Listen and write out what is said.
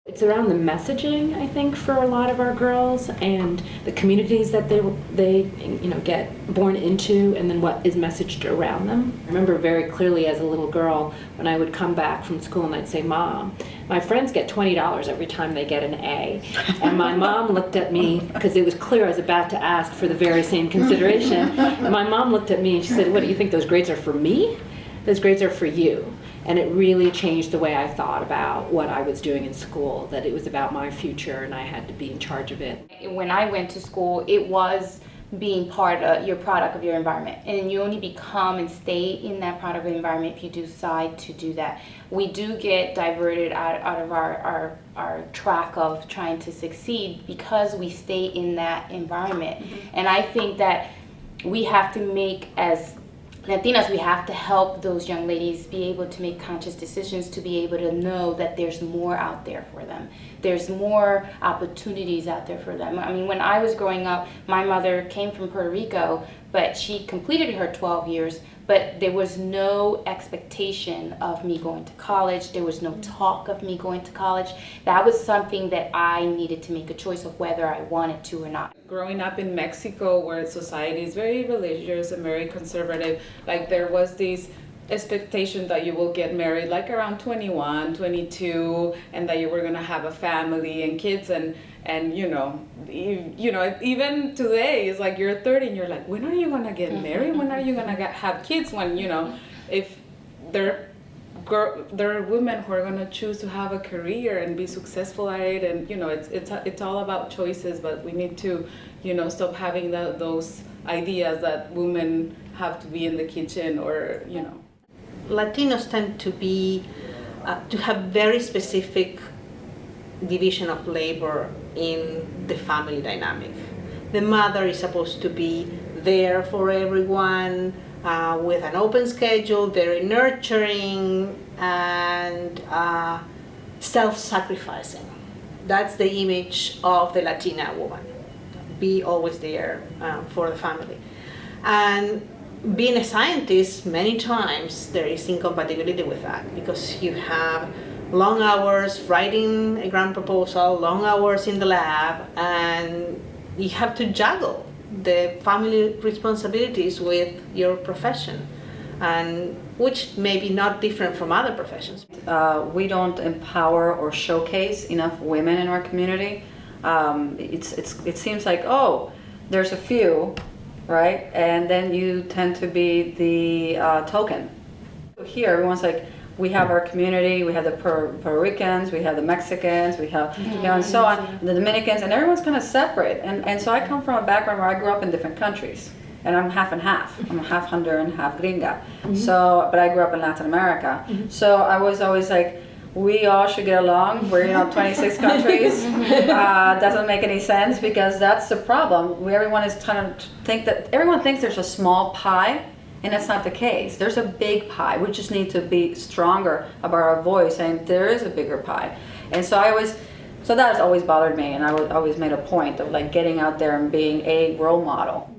It's around the messaging, I think, for a lot of our girls and the communities that they get born into, and then what is messaged around them. I remember very clearly as a little girl when I would come back from school and I'd say, "Mom, my friends get $20 every time they get an A." And my mom looked at me, because it was clear I was about to ask for the very same consideration. And my mom looked at me and she said, "What, do you think those grades are for me? Those grades are for you." And it really changed the way I thought about what I was doing in school, that it was about my future and I had to be in charge of it. When I went to school, it was being part of your product of your environment, and you only become and stay in that product of the environment if you decide to do that. We do get diverted out of our track of trying to succeed because we stay in that environment. And I think that we have to make, as Latinas, we have to help those young ladies be able to make conscious decisions, to be able to know that there's more out there for them. There's more opportunities out there for them. I mean, when I was growing up, my mother came from Puerto Rico, but she completed her 12 years, but there was no expectation of me going to college. There was no talk of me going to college. That was something that I needed to make a choice of whether I wanted to or not. Growing up in Mexico, where society is very religious and very conservative, like there was this expectation that you will get married like around 21, 22, and that you were gonna have a family and kids, and even today it's like you're 30 and you're like, when are you gonna get married? When are you gonna have kids? When if there are women who are gonna choose to have a career and be successful at it, and it's all about choices, but we need to stop having those ideas that women have to be in the kitchen or Latinos tend to be to have very specific division of labor in the family dynamic. The mother is supposed to be there for everyone, with an open schedule, very nurturing, and self-sacrificing. That's the image of the Latina woman. Be always there for the family. And being a scientist, many times there is incompatibility with that, because you have long hours writing a grant proposal, long hours in the lab, and you have to juggle the family responsibilities with your profession, and which may be not different from other professions. We don't empower or showcase enough women in our community. It seems like, oh, there's a few, right? And then you tend to be the token. Here, everyone's like, we have our community, we have the Puerto Ricans, we have the Mexicans, we have, and so on, the Dominicans, and everyone's kind of separate. And so I come from a background where I grew up in different countries, and I'm half and half. I'm half Honduran, half gringa. So, but I grew up in Latin America. So I was always like, we all should get along. We're 26 countries. Doesn't make any sense, because that's the problem. Everyone is trying to think that everyone thinks there's a small pie, and that's not the case. There's a big pie. We just need to be stronger about our voice, saying there is a bigger pie. And so that has always bothered me, and I always made a point of like getting out there and being a role model.